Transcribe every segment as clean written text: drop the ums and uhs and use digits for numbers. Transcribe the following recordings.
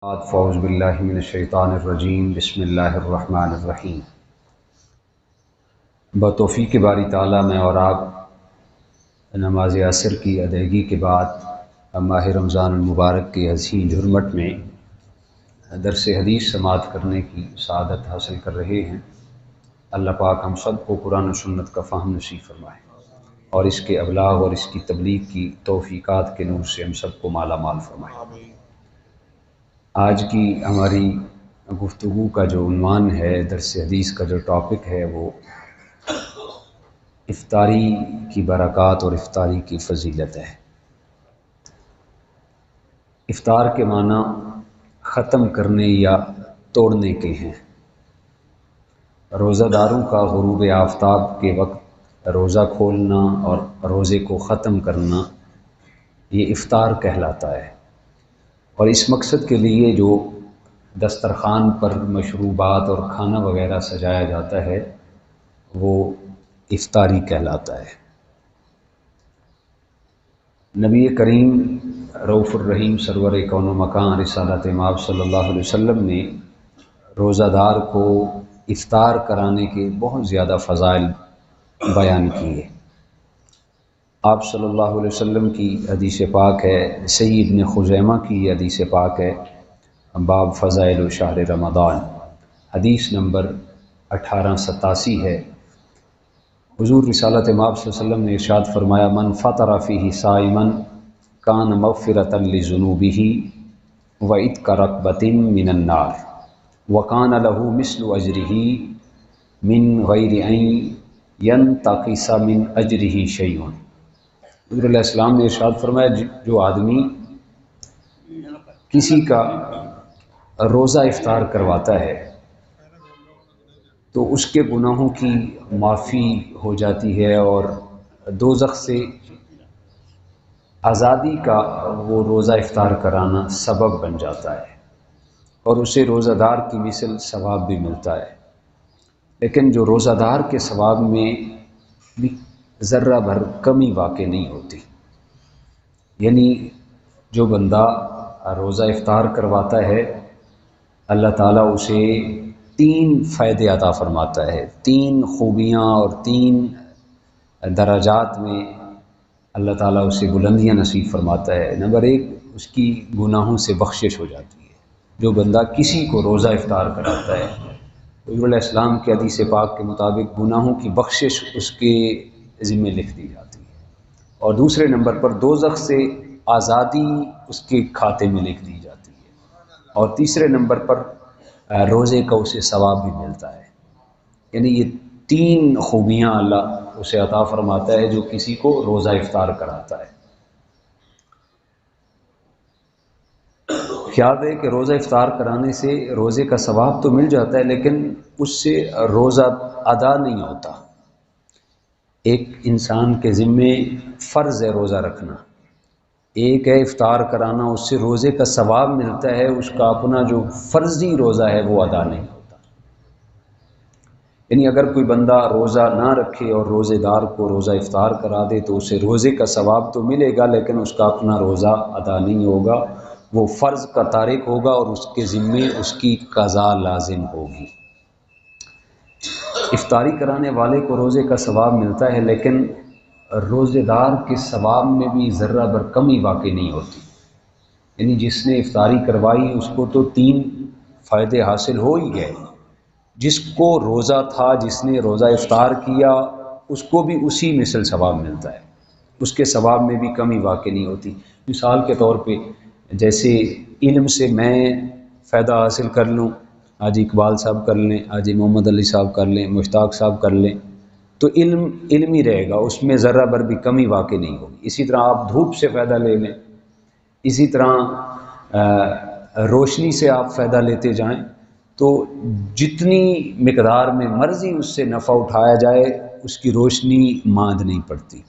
فاعوذ باللہ من الشیطان الرجیم بسم اللہ الرحمن الرحیم۔ بتوفیق باری تعالیٰ میں اور آپ نماز عصر کی ادائیگی کے بعد ماہ رمضان المبارک کے حسین جھرمٹ میں درس حدیث سماعت کرنے کی سعادت حاصل کر رہے ہیں۔ اللہ پاک ہم سب کو قرآن و سنت کا فہم نصیب فرمائے اور اس کے ابلاغ اور اس کی تبلیغ کی توفیقات کے نور سے ہم سب کو مالا مال فرمائے۔ آج کی ہماری گفتگو کا جو عنوان ہے، درس حدیث کا جو ٹاپک ہے، وہ افطاری کی برکات اور افطاری کی فضیلت ہے۔ افطار کے معنی ختم کرنے یا توڑنے کے ہیں۔ روزہ داروں کا غروب آفتاب کے وقت روزہ کھولنا اور روزے کو ختم کرنا یہ افطار کہلاتا ہے، اور اس مقصد کے لیے جو دسترخوان پر مشروبات اور کھانا وغیرہ سجایا جاتا ہے وہ افطاری کہلاتا ہے۔ نبی کریم رؤوف الرحیم سرور کون و مکان رسالت مآب صلی اللہ علیہ وسلم نے روزہ دار کو افطار کرانے کے بہت زیادہ فضائل بیان کیے۔ آپ صلی اللہ علیہ وسلم کی حدیث پاک ہے، سعید بن خزیمہ کی حدیث پاک ہے، باب فضائل شہر رمضان، حدیث نمبر 1887 ہے۔ حضور رسالت مآب صلی اللہ علیہ وسلم نے ارشاد فرمایا، من فطر فیہ صائما کان مغفرۃ لذنوبہ وعتق رقبۃ من النار وکان لہ مثل اجرہ من غیر ان ینتقص من اجرہ شیء۔ حضور علیہ السلام نے ارشاد فرمایا، جو آدمی کسی کا روزہ افطار کرواتا ہے تو اس کے گناہوں کی معافی ہو جاتی ہے، اور دوزخ سے آزادی کا وہ روزہ افطار کرانا سبب بن جاتا ہے، اور اسے روزہ دار کی مثل ثواب بھی ملتا ہے۔ لیکن جو روزہ دار کے ثواب میں بھی ذرہ بھر کمی واقع نہیں ہوتی، یعنی جو بندہ روزہ افطار کرواتا ہے اللہ تعالیٰ اسے 3 فائدے عطا فرماتا ہے، 3 خوبیاں اور 3 درجات میں اللہ تعالیٰ اسے بلندیاں نصیب فرماتا ہے۔ نمبر 1، اس کی گناہوں سے بخشش ہو جاتی ہے۔ جو بندہ کسی کو روزہ افطار کراتا ہے، حضور علیہ السلام کے حدیث پاک کے مطابق گناہوں کی بخشش اس کے ذمہ لکھ دی جاتی ہے، اور دوسرے نمبر پر دوزخ سے آزادی اس کے کھاتے میں لکھ دی جاتی ہے، اور تیسرے نمبر پر روزے کا اسے ثواب بھی ملتا ہے۔ یعنی یہ 3 خوبیاں اللہ اسے عطا فرماتا ہے جو کسی کو روزہ افطار کراتا ہے۔ خیال رہے کہ روزہ افطار کرانے سے روزے کا ثواب تو مل جاتا ہے، لیکن اس سے روزہ ادا نہیں ہوتا۔ ایک انسان کے ذمے فرض ہے روزہ رکھنا، ایک ہے افطار کرانا، اس سے روزے کا ثواب ملتا ہے، اس کا اپنا جو فرضی روزہ ہے وہ ادا نہیں ہوتا۔ یعنی اگر کوئی بندہ روزہ نہ رکھے اور روزے دار کو روزہ افطار کرا دے تو اسے روزے کا ثواب تو ملے گا، لیکن اس کا اپنا روزہ ادا نہیں ہوگا، وہ فرض کا تارک ہوگا اور اس کے ذمے اس کی قضا لازم ہوگی۔ افطاری کرانے والے کو روزے کا ثواب ملتا ہے، لیکن روزے دار کے ثواب میں بھی ذرہ بر کمی واقع نہیں ہوتی۔ یعنی جس نے افطاری کروائی اس کو تو 3 فائدے حاصل ہو ہی گئے، جس کو روزہ تھا، جس نے روزہ افطار کیا، اس کو بھی اسی مثل ثواب ملتا ہے، اس کے ثواب میں بھی کمی واقع نہیں ہوتی۔ مثال کے طور پہ جیسے علم سے میں فائدہ حاصل کر لوں، آج اقبال صاحب کر لیں، آج محمد علی صاحب کر لیں، مشتاق صاحب کر لیں، تو علم ہی رہے گا، اس میں ذرہ بر بھی کمی واقع نہیں ہوگی۔ اسی طرح آپ دھوپ سے فائدہ لے لیں، اسی طرح روشنی سے آپ فائدہ لیتے جائیں، تو جتنی مقدار میں مرضی اس سے نفع اٹھایا جائے اس کی روشنی ماند نہیں پڑتی۔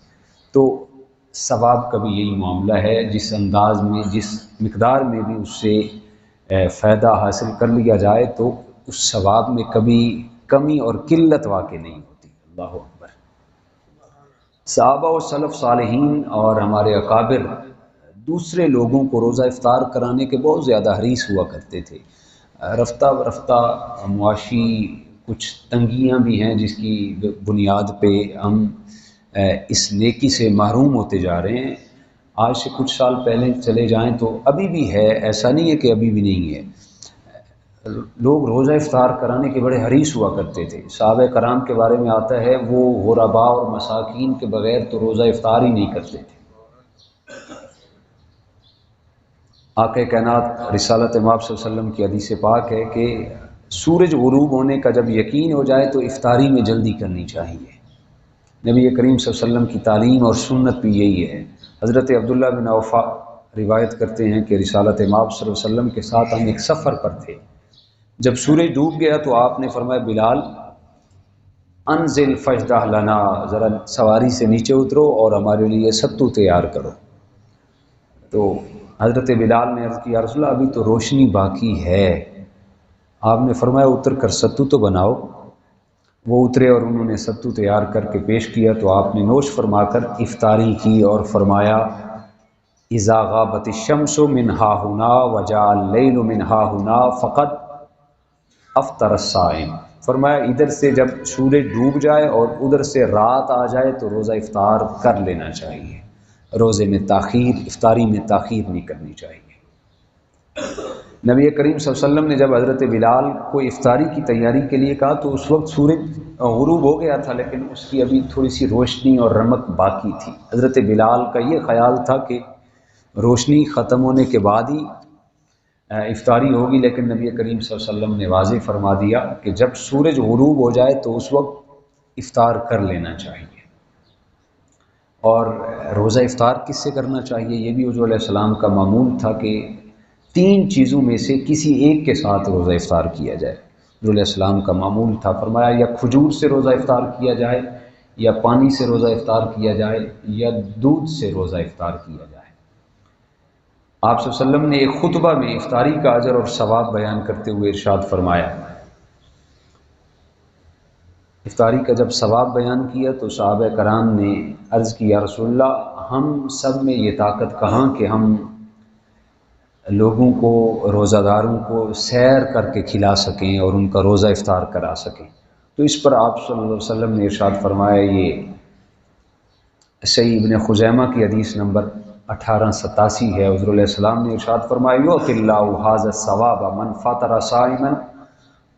تو ثواب کا بھی یہی معاملہ ہے، جس انداز میں، جس مقدار میں بھی اس سے فائدہ حاصل کر لیا جائے تو اس ثواب میں کبھی کمی اور قلت واقع نہیں ہوتی۔ اللہ اکبر۔ صحابہ و سلف صالحین اور ہمارے اکابر دوسرے لوگوں کو روزہ افطار کرانے کے بہت زیادہ حریص ہوا کرتے تھے۔ رفتہ برفتہ معاشی کچھ تنگیاں بھی ہیں جس کی بنیاد پہ ہم اس نیکی سے محروم ہوتے جا رہے ہیں۔ آج سے کچھ سال پہلے چلے جائیں تو ابھی بھی ہے، ایسا نہیں ہے کہ ابھی بھی نہیں ہے، لوگ روزہ افطار کرانے کے بڑے حریص ہوا کرتے تھے۔ صحابہ کرام کے بارے میں آتا ہے وہ غرباء اور مساکین کے بغیر تو روزہ افطار ہی نہیں کرتے تھے۔ آقا کائنات رسالت مآب صلی اللہ علیہ وسلم کی حدیث پاک ہے کہ سورج غروب ہونے کا جب یقین ہو جائے تو افطاری میں جلدی کرنی چاہیے۔ نبی کریم صلی اللہ علیہ وسلم کی تعلیم اور سنت بھی یہی ہے۔ حضرت عبداللہ بن عوف روایت کرتے ہیں کہ رسالت مآب صلی اللہ علیہ وسلم کے ساتھ ہم ایک سفر پر تھے، جب سورج ڈوب گیا تو آپ نے فرمایا بلال انزل فجدہ لنا، ذرا سواری سے نیچے اترو اور ہمارے لیے ستو تیار کرو۔ تو حضرت بلال نے عرض کی یا رسول اللہ ابھی تو روشنی باقی ہے۔ آپ نے فرمایا اتر کر ستو تو بناؤ۔ وہ اترے اور انہوں نے ستو تیار کر کے پیش کیا تو آپ نے نوش فرما کر افطاری کی اور فرمایا اذا غابت الشمس من ہاہنا وجاء اللیل من ہاہنا فقد افطر الصائم، فرمایا ادھر سے جب سورج ڈوب جائے اور ادھر سے رات آ جائے تو روزہ افطار کر لینا چاہیے، روزے میں تاخیر، افطاری میں تاخیر نہیں کرنی چاہیے۔ نبی کریم صلی اللہ علیہ وسلم نے جب حضرت بلال کو افطاری کی تیاری کے لیے کہا تو اس وقت سورج غروب ہو گیا تھا، لیکن اس کی ابھی تھوڑی سی روشنی اور رمق باقی تھی۔ حضرت بلال کا یہ خیال تھا کہ روشنی ختم ہونے کے بعد ہی افطاری ہوگی، لیکن نبی کریم صلی اللہ علیہ وسلم نے واضح فرما دیا کہ جب سورج غروب ہو جائے تو اس وقت افطار کر لینا چاہیے۔ اور روزہ افطار کس سے کرنا چاہیے؟ یہ بھی حضور علیہ السلام کا معمول تھا کہ 3 چیزوں میں سے کسی ایک کے ساتھ روزہ افطار کیا جائے۔ حضور علیہ السلام کا معمول تھا، فرمایا یا کھجور سے روزہ افطار کیا جائے، یا پانی سے روزہ افطار کیا جائے، یا دودھ سے روزہ افطار کیا جائے۔ آپ صلی اللہ علیہ وسلم نے ایک خطبہ میں افطاری کا اجر اور ثواب بیان کرتے ہوئے ارشاد فرمایا، افطاری کا جب ثواب بیان کیا تو صحابہ کرام نے عرض کی یا رسول اللہ ہم سب میں یہ طاقت کہاں کہ ہم لوگوں کو، روزہ داروں کو سیر کر کے کھلا سکیں اور ان کا روزہ افطار کرا سکیں۔ تو اس پر آپ صلی اللہ علیہ وسلم نے ارشاد فرمایا، یہ صحیح ابن خزیمہ کی حدیث نمبر 1887 ہے، حضور علیہ السلام نے ارشاد فرمایا یؤتی اللہ ھذا الثواب من فطر صائما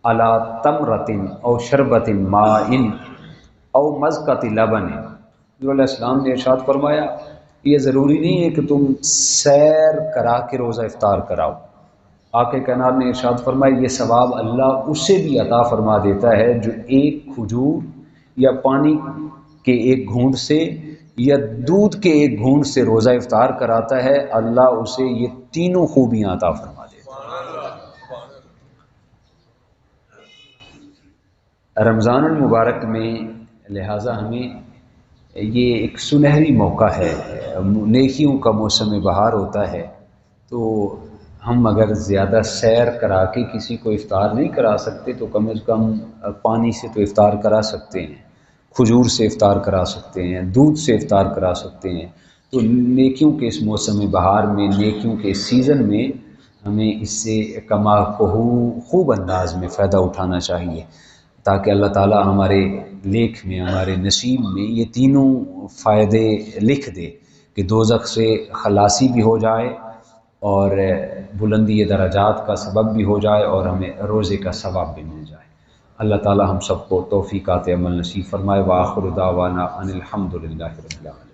علی تمرۃ او شربۃ ماء او مزقۃ لبن۔ حضور علیہ السلام نے ارشاد فرمایا یہ ضروری نہیں ہے کہ تم سیر کرا کے روزہ افطار کراؤ۔ آقا کائنات نے ارشاد فرمایا یہ ثواب اللہ اسے بھی عطا فرما دیتا ہے جو ایک کھجور یا پانی کے ایک گھونٹ سے یا دودھ کے ایک گھونٹ سے روزہ افطار کراتا ہے، اللہ اسے یہ تینوں خوبیاں عطا فرما دیتا ہے۔ رمضان المبارک میں لہٰذا ہمیں یہ ایک سنہری موقع ہے، نیکیوں کا موسم بہار ہوتا ہے، تو ہم اگر زیادہ سیر کرا کے کسی کو افطار نہیں کرا سکتے تو کم از کم پانی سے تو افطار کرا سکتے ہیں، کھجور سے افطار کرا سکتے ہیں، دودھ سے افطار کرا سکتے ہیں۔ تو نیکیوں کے اس موسم بہار میں، نیکیوں کے اس سیزن میں ہمیں اس سے کما خوب انداز میں فائدہ اٹھانا چاہیے، تاکہ اللہ تعالی ہمارے لیکھ میں، ہمارے نصیب میں یہ تینوں فائدے لکھ دے کہ دوزخ سے خلاصی بھی ہو جائے اور بلندی درجات کا سبب بھی ہو جائے اور ہمیں روزے کا ثواب بھی مل جائے۔ اللہ تعالی ہم سب کو توفیقات عمل نصیب فرمائے۔ وآخر دعوانا ان الحمد للہ رب العالمین۔